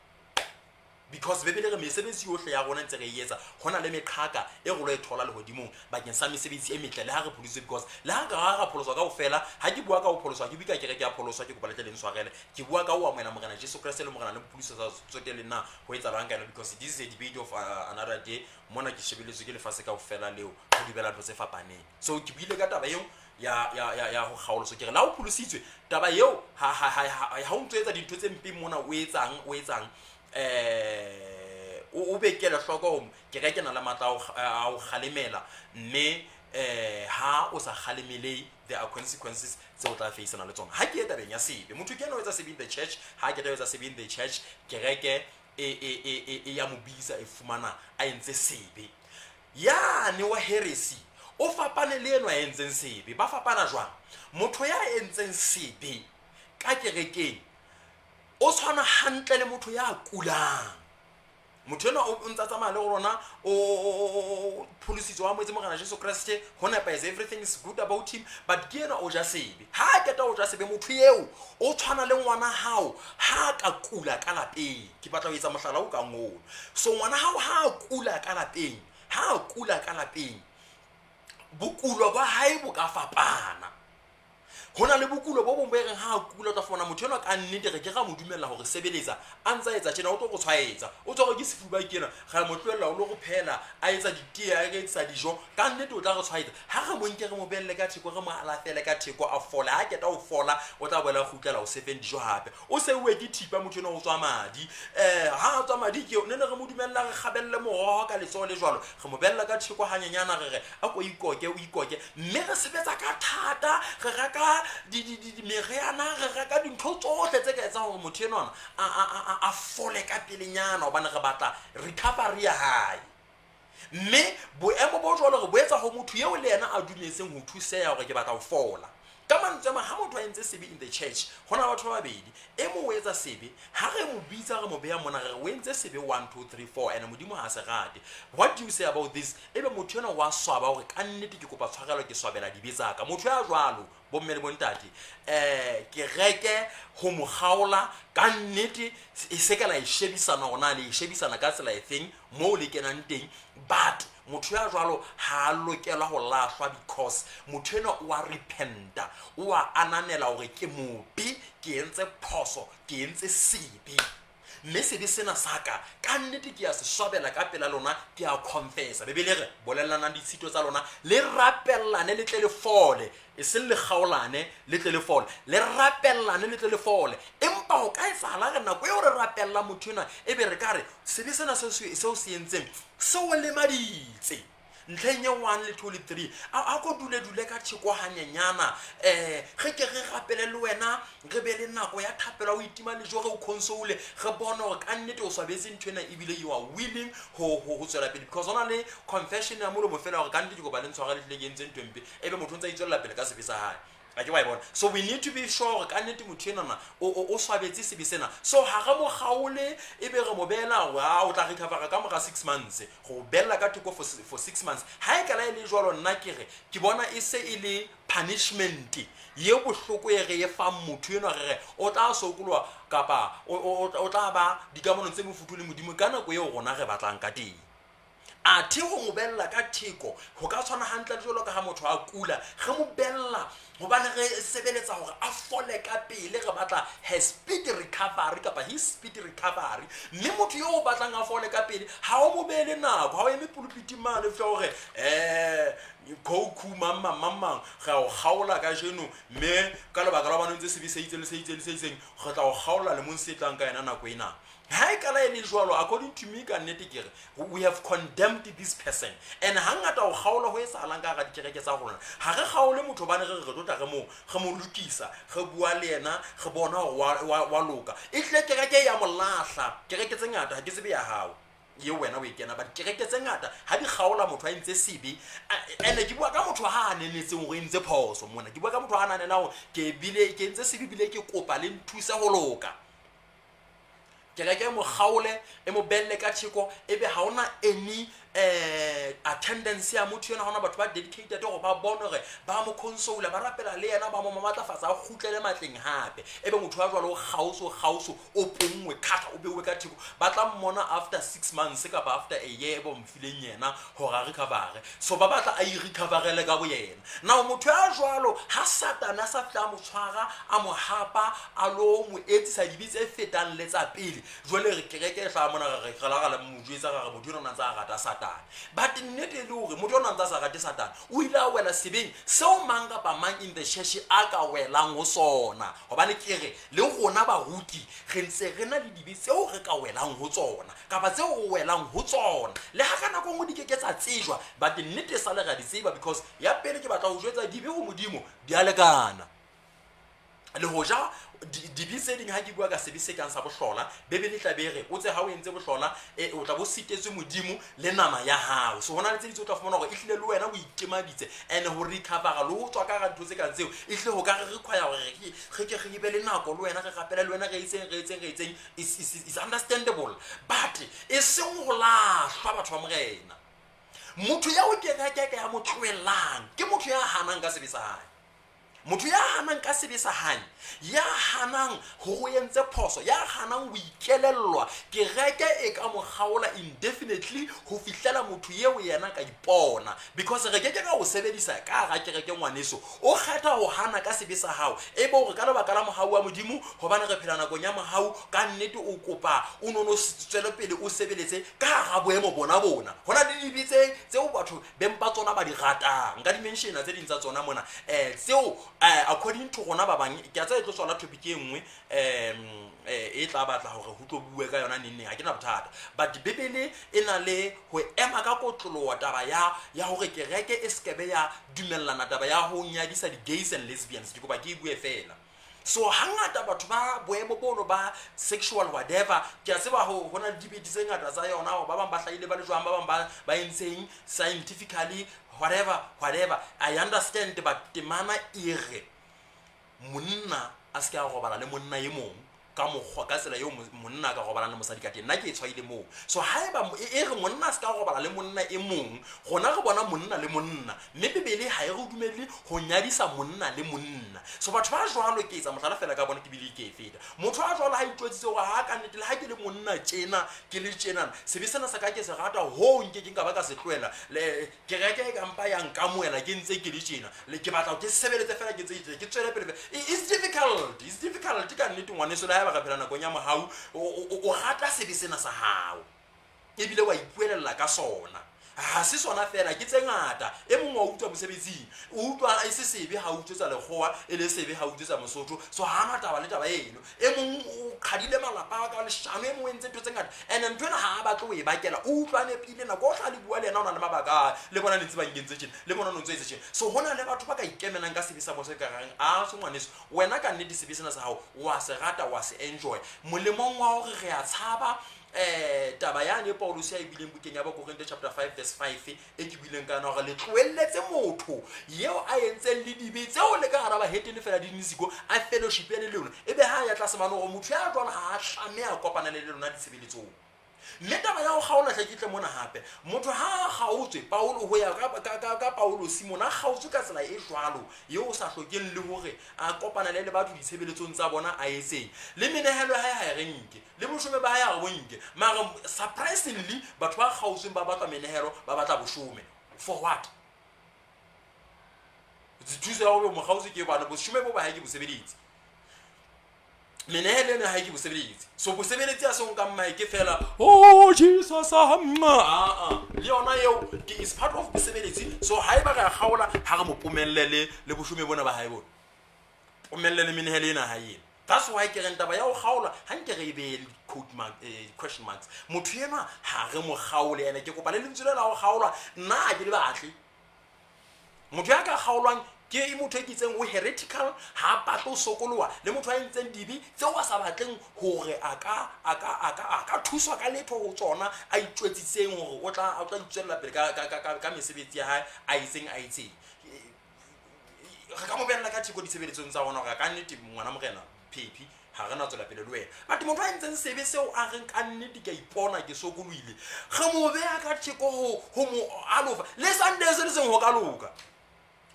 because bebele re mesebetsi yohle ya rona ntse re etsa hona le meqhaka e go lo e thola le hodimong bakeng sa mesebetsi e metle le ha re pholositswe because le ha ga pholoswa ka ofela ha ke bua ka o pholoswa ke bika ke ya pholoswa ke go baletla le ntshwarele ke bua ka o amena morena Jesu Kriste le morena le mpholisa sa tsotele nna ho etsa bang kana because this is a debate of another day mona ke shebeletswe ke lefase ka ofela leo go dibela ntse fapaneng so ke buile ka taba eo ya go khaoloso ke re la o pholositswe taba eo ha o ntse etsa dintho tse mpe mona o etsang o bekela hloko ke ga ke na la matla a o khalemela mme ha o sa khalemele there are consequences tse o tla face na le tsona ha ke eta beng ya sebe motho ke no etsa sebe in the church ha ke etsa sebe in the church kereke ya mobisa e fumana a entse sebe ya ne wa heresy o fapane le eno a entseng sebe ba fapana jwang motho ya entseng sebe ka kerekeng o tshwana hantle le motho ya kulang motho ena o ntsa tsamaya le go rona o pholositse wa moetse mogana Jesu Kriste hona pa everything is good about him but ke ena o ja sebe ha ke ta o ja sebe motho eo o tshwana le ngwana hao ha ka kula ka lapeng ke batla ho etsa mohlala o ka ngolo so ngwana hao ha kula ka lapeng bokulo ba hae bo ka fapana hona le bokulo bo bombe reng ha kula tla fona motho eno ka nnete re ke ga modumella hore sebeletsa a ntsa etsa tjena o tlo go tshwaetsa o tswa go ke sefuba kena ga motlwella o lo go phela a etsa ditie a etsa dijo ka nnete o tla go tshwaetsa ha ga monke re mo belle ka theko re mo alafele ka theko a fola ha ke ta o fola o tla boela khutlela o seven dijo hape o se uwe ke thipa motho eno o tswa madi ha tswa madi ke nne re modumella re gabelle moroho ka letso le jwalo re mo bella ka theko hanyenyana re a go ikoke mme re sebetsa ka thata re raka di mereana re raka dintho tsohle tse ka etsa hore motho enwana a fole ka pelenyana hobane re batla recovery ya hae mme boemo bo jwalo re boetsa ho motho eo le yena a dumetseng ho thuseya hore ke batla ho fola ka mantswe ha motho a entse sebe in the church hona batho ba babedi e mo etsa sebe ha re mo bitsa re mo beya mona re o entse sebe 1 2 3 4 and modimo ha se rate what do you say about this ebe motho ena wa swaba hore ka nnete ke kopa tshwarelo ke swabela dibetsa ka motho ya jwalo bo mmele bo ntate ke reke ho mo khaola ka nnete e se ka la ishebisana ona le ishebisana ka tsela e feng mo le kenang teng but motho ya jwalo ha lokela ho lahlwa because motho ena o a repenta o a ananela hore ke mopi ke entse phoso ke entse sebe mme sebe sena saka ka nnete ke ya se swabela ka pela lona ke a confessa bebele re bolellana ditshito tsa lona le rapellane le tle le fole e se le khaolane le tle le fole le rapellane le tle le fole empa ho ka etsala re nako e re rapella motho ena e be re kare sebe sena se se entseng se o le maditse ntleng ye 1 le 2 le 3 a go dule ka theko hanyenyana ge ke re gapele le wena re be le nako ya thapela o itima le jo re o console re bona gore ka nnete o swabetse ntwena ebile you are willing ho tswela pele because ona le confession ya molo mo fela gore ka nnete go ba le ntshwara le tleng ntse ntwempe ebe motho ntse a itswela pele ka sebe sa hae a ke wa bona so we need to be sure ka nnete motho enana o swabetse sebe sena so ha ga mo khaole ebe re mo bela o tla recover ka mora 6 months go bella ka theko for 6 months ha e kala ile jwalo nna kere ke bona e se ile punishment ye bohloko e re e fa motho eno re o tla sokolwa kapa o tla ba dikamono tse mofuthu le modimo kana go ye gona re batlang ka teng a thi go mo bella ka theko go ka tshwana hantle jolo ka ha motho a kula ge mo bella gobane re sebeletsa gore a fole ka pele re batla his speed recovery kapa his speed recovery mme motho yo o batlang a fole ka pele ha o mo bele nako ha o eme pulpiti mane fe gore koku mamang ga o khaola ka jeno mme ka le baka la bana ntse se itse le se itseng go tla o khaola le mon se tlang ka ena nako ena ha kala ele jwalo according to me ka nnete kere we have condemned this person and hangata o khaola ho etsa lang ka ga dikereke tsa rona ha re khaole motho bane re tota ge mo lukisa ge bua le yena ge bona wa loka e tle kereke ya molahla kereke tse ngata ha ke tsebe ya hao ye wena o ikena ba kereke tse ngata ha di khaola motho a ntse sebe ene ke bua ka motho ha anenetseng go ntse phoso mona ke bua ka motho ha ananela go ke bile ke ntse sebe bile ke kopa le nthusa go loka kereke mo khaole e mo belle ka theko ebe ha ona any attendance ya motho yona hona batho ba dedicated go ba bona gore ba mo console ba rapela le yena ba mo mamatlafatsa a khutlele matleng hape ebe motho wa jwalo gauso o pongwe khata o bewe ka thiko ba tla mmona after 6 months kapa after a year bo mfileng yena go ga recover so ba batla a recoverele ka bo yena now motho ya jwalo ha satana sa fla mo tshwara a mo hapa a lo mo etsa dibitse fetang le tsa pele jwale re kereke tla mona re galagala mo jwetsa ga mo dira nna tsa rata satana but nnete le hore motho ona ntsa sa rate satana o ile a wela sebeng seo mang kapa mang in the church a ka welang ho sona hobane kere le gona ba ruti re ntse re na le dibitse o re ka welang ho tsona kapa tseo o welang ho tsona le ha kana go ngodi ke tsa tsejwa but nnete sa le ga di tseba because ya pele ke batla ho jwetsa dibe go modimo di a lekana le hoja dibitse ding ha ke bua ka sebise kang sa bohlola bebele tla bere o tse ha o entse bohlola o tla bo sitetswe modimo le nama ya hao so hona le tse ditse o tla fumana gore ihlile le wena o ikemaditse and ho recover le ho tswa ka ga ntse ka tseo ihle ho ka re require gore re be le nako le wena re gapela le wena re itseng is understandable but e seng go lahlwa batho ba morena motho ya o ke ya motloelang ke motho ya hanang ka sebisa hae motho ya hanang ka sebisa hae ya hanang go yentse phoso ya hanang o ikelellwa ke reke e ka mo khaola indefinitely go fihlela motho yeo yena ka ipona because re ke ka go sebedisa ka ga kereke ngwaneso o kgetha go hana ka sebisa hao e bo re ka lebaka la mohau wa modimo gobane re phela nakong ya mohau ka nnete o kopa o nono tswele pele o sebeletse ka ga boemo bona hona di dibitse tseo batho bempa tsona ba di ratang ka dimensiona tse dintsa tsona mona tseo according to gona ba bang ke a tsa e tlo tswala topic e nngwe e tla batla hore ho tlo bue ka yona nne ha ke na bothata but bibele e na le ho ema ka kotlolowa taba ya hore kereke e skebe ya dumellana taba ya ho nyadisa di gays and lesbians di go ba ke bue fela so hangata batho ba boemo bono ba sexual whatever ke a tseba ho hona le dibedi tse ngata tsa yona ba bang ba hlaile ba le jwang ba bang ba entseng scientifically whatever I understand but temana ire monna a se ka robala le monna ye mong ka mogwa ka tsela yo monna ka robala le mosadi ka teng nna ke tshwaile mo so haeba e re monna se ka robala le monna e mong gona go bona monna le monna mme bebele ha e go dumelle go nyadisa monna le monna so batho ba jwalo ke tsa mohlala fela ka bona ke bile ke feta motho a jwalo ha itlwetse go ha ka nnete le ha ke le monna tjena ke le tjena se be sena sa ka ke se rata ho nke ke nka ba ka se tlwela le ke reke ka mpa ya nkamoela ke ntse ke le tjena le ke batla ke sebeletse fela ke ntse ke tswele pele it's difficult ka nnete ngwane so la ba ka phela nakong ya mohau o gata sebesena sa hao ebile wa ipuelela ka sona ha se sona fela ke tse ngata e mongwe wa utlwa mosebetsing o utlwa a se sebe ha utlwetsa lekgowa e le sebe ha utlwetsa mosotho so hana taba le taba eno e mongwe o khadile malapa ka leshano e mongwe ntse ntse ngata and ntwena ha ba tlo e bakela o utlwane pile na go tla le bua le yena ona le mabaka le bona ntse ba ngentse tjena le bona no ntse tjena so hona le batho ba ka ikemelang ka sebisa bo se ka rang a se ngwaneso wena ka nnete sebisena sa hao wa se rata wa se enjoy molemong wa hore re a tshaba taba yane Paulus ya ibileng bukeng ya ba Korinte chapter 5 verse 5 e ke bileng kana gore le tloelletse motho yeo a entseng le dibetse o le ka gara ba hetele fela di nisiko a fellowship ene le lona ebe ha ya tla semana go motho ya tswana ha tlame a kopana le lona ditshebeletsong mme taba ya go gaola tlhakitle mona hape motho ha gaotswe Paulo ho ya ka Paulo Simona gaotswe ka tsela e jwalo yo o sa hlokeng le hore a kopana le batho ditshebeletsong tsa bona a etseng le menehelo ha ya re nke le boshome ba ya go nke mara surprisingly batho ba gaotsweng ba batla menehelo ba batla boshome for what dithusa go mo gaotswe ke bana boshome bo ba ha ke bosebeditse menehelo ne ha ke bosebeditse so bosebeditse a song ka mma ke fela oh Jesus le yona eo ke is part of bosebeditse so ha eba ga gaola ha re mo pomellele le boshome bona ba hae bona pomellele menehelo ena ha yena that's why ke renta ba ya go gaola ha nke re be quote mark question marks motho yena ha re mo gaole ene ke kopa le lentswe la go gaola nna ke le batli motho ya ka gaolwang ke motho ke tseng o heretical ha patlo sokolowa le motho a ntseng dibi tse o sa batleng hore aka thuswa ka letho go tsona a itwetsitseng hore o tla itswella pele ka mesebetsi ya hae a itseng re ka mo bella ka thiko ditshebeletsong tsa bona ga ka nnete ngwana morena Pepi ga rena tswela pele le wena but motho a ntseng sebe seo a reng ka nnete ke ipona ke sokolwile ga mo beya ka theko go mo alofa le Sunday se le seng go ka loka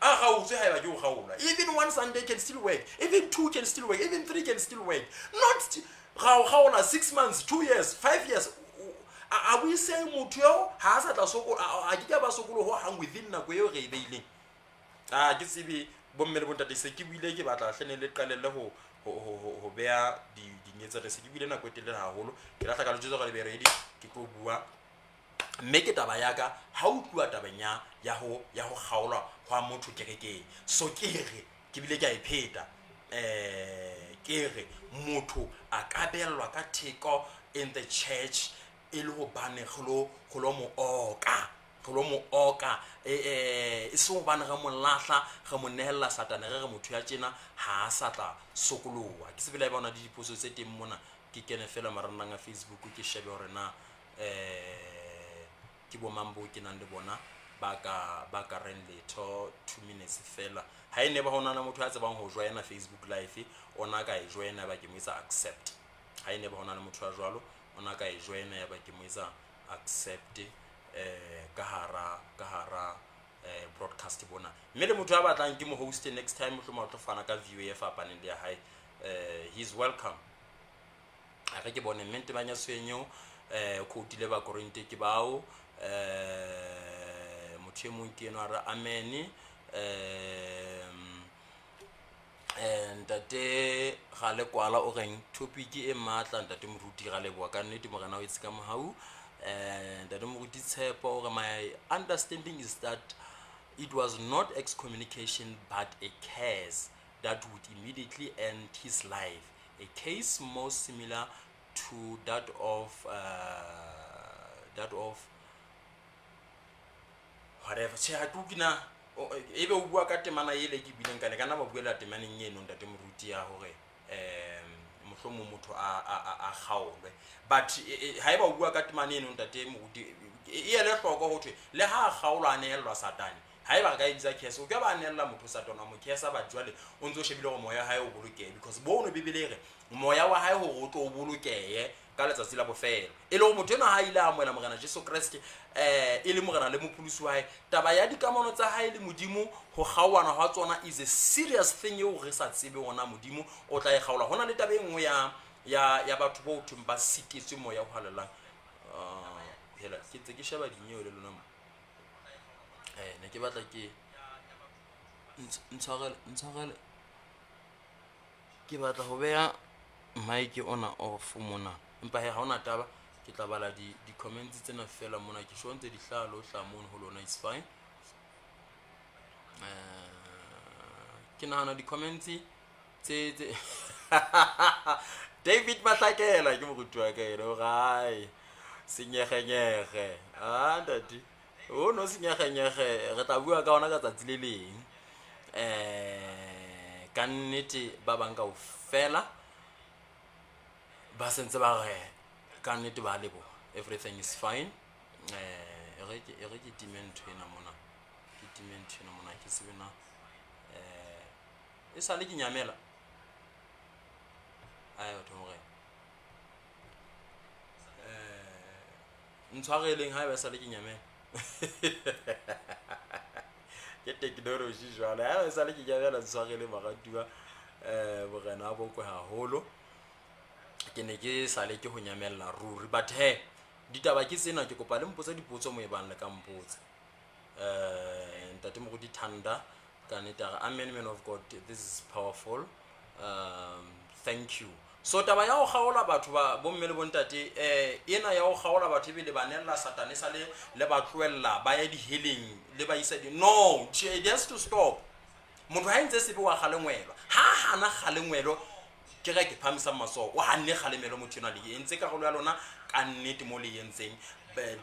a ga utse ha eba ke go gaola even one Sunday can still work, even two can still work, even three can still work, not ga gaola 6 months, 2 years, 5 years. A we say motho yo ha sa tla soko a ke ba sokolo ho hang within nako eo re e beileng ke tsebe bomme le bontate se ke buile ke batla hlene le qalelle ho beya dinyetsa re se ke buile nako e telele haholo ke ratla ka le jwetsa ga le be ready ke tlo bua mme ke taba ya ka ha o tlua tabeng ya ho kgaolwa hwa motho kerekeng so ke re ke bile ke a ipheta ke re motho a ka bellwa ka theko in the church e le go bane golo mo oka e se go bane ga molahla ga mo nehella satane ge motho ya tjena ha a sa tla sokolowa ke se bela ba ona di diposo tse teng mona ke kene fela maranang a Facebook ke shebe hore na ke bo mambo ke nang le bona ba ka reng letho 2 minutes fela ha ene ba hona na motho a tsebang ho joina Facebook live ona ka e joina ba ke mo isa accept ha ene ba hona le motho a jwalo ona ka e joina ya ba ke mo isa accept ka hara broadcast bona mme le motho a batlang ke mo host next time mo tlo fana ka view e fapaneng le ya hae he's welcome a ke bone mente banya swenyo go tile ba korinte ke bao motho e mong ke eno a re amen ntate ga le kwala o reng topic e matla ntate moruti ga le bua ka nnete morena o itse ka mohau ntate moruti tshepo o re my understanding is that it was not excommunication but a curse that would immediately end his life, a case most similar to that of whatever tukina ebe o bua ka temana ele ke bileng ka le kana ba buela temaneng eno ntate moruti ya hore mohlomo motho a kgaolwe but ha eba o bua ka temana eno ntate moruti e ele hloko ho thwe le ha kgaolwa ne elwa satane ha eba ka itsa kese o ka ba nella motho satana mo kesa ba jwale o ntso shebile go moya hae o bolokehe because bono bibele re moya wa hae ho go tlo o bolokehe ka letsatsi la bofelo e le go motho ena ha ile a moela morena Jesu Kriste e le morena le mopholosi wa hae taba ya dikamano tsa hae le modimo ho kgaowana ha tsona is a serious thing eo re sa tsebe ona modimo o tla e kgaola hona le taba engwe ya batho bo thweng ba sitetswe moya ho halelang hela ke tse ke sheba dinyeo le lona ne ke batla ke ntshwarele ke batla ho beya mic ona off mona empa he ha ona taba ke tla bala di comments tsena fela mona ke shontse di hlalo hlamone ho lona is fine ke nahana di comments tse David Mahlakela ke moruti wa ka eno gai senyegengege ndati o no senyegengege re tla bua ka ona ka tsatsi le leng ka nnete ba bang ka o fela ba sentse ba re ka nnete ba lebo everything is fine re ke timento ena mona ke sebena e sa le ke nyamela ai batho mo re ntshwareleng ha e ba sa le ke nyamela ke technology jwale ha e sa le ke nyamela ntshwarele magatua borena a bokwe haholo ke ne ke sa le ke ho nyamela ruri but he ditaba ke tsena ke kopa le mpotsa dipotso mo e bang le ka mpotsa ntate mo go di thanda ka neta amen man of God, this is powerful. Thank you. So taba ya go gaola batho ba bomme le bontate ena ya go gaola batho be le banella satane sa le ba tloella ba ya di healing le ba isa di no it has to stop. Motho ha ntse se be wa galengwelo ha hana galengwelo ke ga ke phamisa maso wa hanne galemelo motho ena le entse ka go ya lona ka nnete mo le yentseng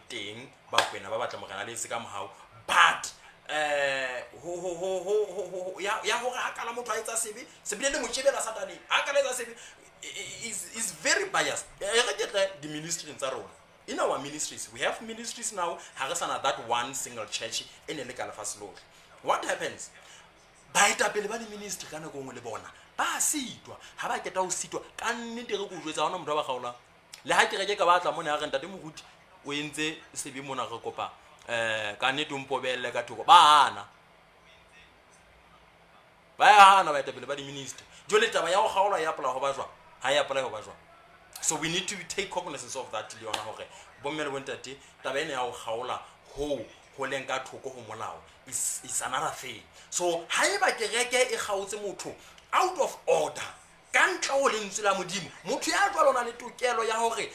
teng ba kwena ba batla mogana le se ka mohau but ya go ga kala motho a etsa sebe se bile le motshebela satane a ka letsa sebe is very biased. The ministry in Zarona. In our ministries, we have ministries now. Harasana that one single church in a legal facility. What happens? baetapele ba di-ministry ka nako ngwe le bona ba sitwa ga ba keta go sitwa ka nnete re ko jwetsa gona motho wa ba kgaolang le ga kereke ka batla mone ga rentate moruti o entse sebe mona re kopa ka nnete o mpobelele ka thoko ba ana ba ya hana baetapele ba di-ministry jole taba ya go kgaolwa ya apply go ba jwang ga e apply go ba jwang. So we need to take cognizance of that le yona gore bomme le bontate taba ene ya go kgaola go leng ka thoko go molao is another thing. So ha e ba kereke e gaotse motho out of order ka ntle go lentswe la modimo motho ya jwa lona le tokelo ya gore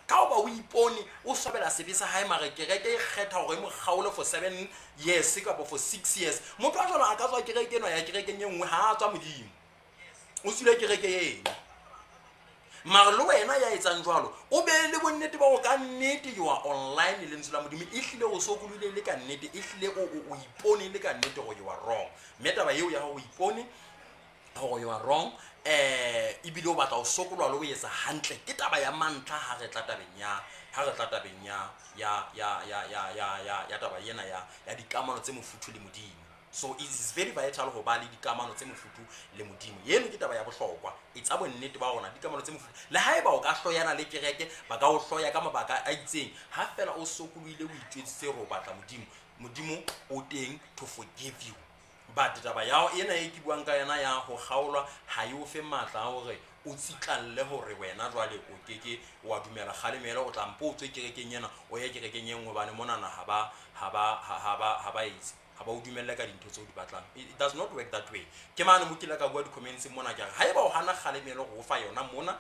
ka o ba o ipone o sobela sebisa hae mare kereke e kgetha gore mo gaole for 7 years ka for 6 years motho a jwa a ka tswa kereke no ya kereke nngwe ha a tswa modimo o sile kereke yena mara lo wena ya etsang jwalo o be le bonnete ba go ka nnete you are online le ntsela modimo e hlile go sokolule le ka nnete e hlile o ipone le ka nnete go you are wrong meta ba yeo ya go ipone go you are wrong e bile o batla o sokolwa le o etsa hantle ke taba ya mantla ha re tla tabeng ya taba yena ya dikamano tse mofuthu le modimo. So it is very vital go ba le dikamano tse mofuthu le modimo yeno ke taba ya bohlokwa etsa bonnete ba gona dikamano tse mofuthu le haeba o ka hloyana le kereke ba ka o hloya ka mabaka a itseng ha fela o sokolwile o itwetsitse go batla modimo o teng to forgive you. But taba ya ena e ke buang ka yena ya go gaolwa ha e o fe matla gore o tsitlalle gore wena jwale o keke wa dumela kgalemela o tla mpo o tswe kerekeng yena o ye kerekeng engwe bane monana ha ba itse ha ba o dumella ka dintho tse o di batlang. It does not work that way. Ke mane mo kila ka bua di comments mona ke ha eba o hana kgalemelo go fa yona mona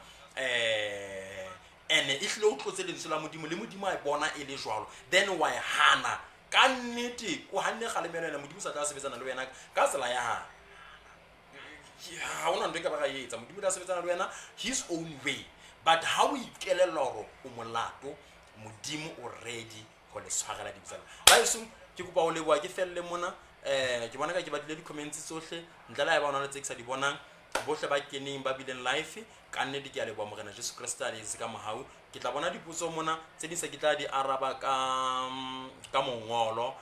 ene e hlo o tlotse lentswe la modimo le modimo a bona e le jwalo then why hana ka nnete o hanne kgalemelo ena modimo sa tla sebetsana le wena ka tsela ya ha ona ntwe ka ba ga etsa modimo tla sebetsana le wena his own way but how we kelelwa go o molato modimo o ready go le tshwarela ditsela ba isu ke kopa o leboa ke felle mona ke bona ka ke badile di comments tsohle ntla la ba ona le tse ke sa di bonang bohle ba keneng ba bileng live ka nnete ke a leboa morena Jesu Kriste a le se ka mohau ke tla bona dipotso mona tse di se ke tla di araba ka mongolo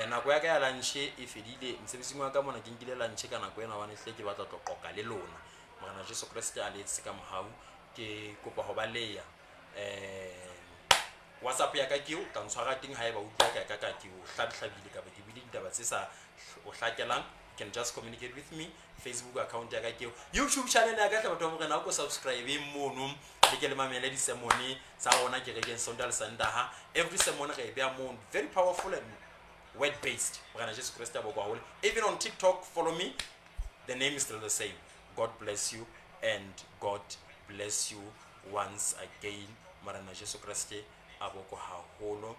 nako ya ka ya lunch e fedile msebetsing wa ka mona ke nkile lunch ka nako ena bana hle ke batla tlo qoqa le lona morena Jesu Kriste a le se ka mohau ke kopa go ba leya WhatsApp ya ka ke o tla ntshwara ting ha eba o tla ka ke o hlabihlabile ka ba ke bile ditaba tse sa o hlakelang you can just communicate with me. Facebook account ya ka ke o YouTube channel ya ka tla batho morena o subscribe mono le ke le mamele di sermoni sa ona ke rekeng Sondag Sandaha every sermon re be among very powerful and word based morena Jesus Christ a bo kwahole even on TikTok follow me the name is still the same. God bless you and God bless you once again morena Jesus Christ aboko haholo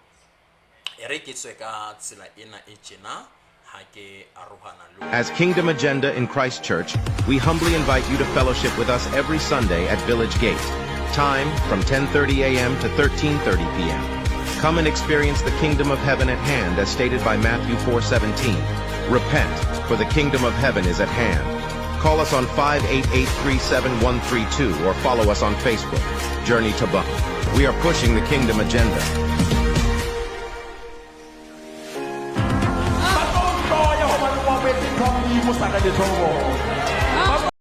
ere ke tswe ka tsela ena e tjena ha ke arohana lo. As Kingdom Agenda in Christ Church, we humbly invite you to fellowship with us every Sunday at Village Gate. Time from 10:30 a.m. to 13:30 p.m. Come and experience the kingdom of heaven at hand as stated by Matthew 4:17. Repent, for the kingdom of heaven is at hand. Call us on 588-37132 or follow us on Facebook. Journey Thabang. We are pushing the kingdom agenda. Don't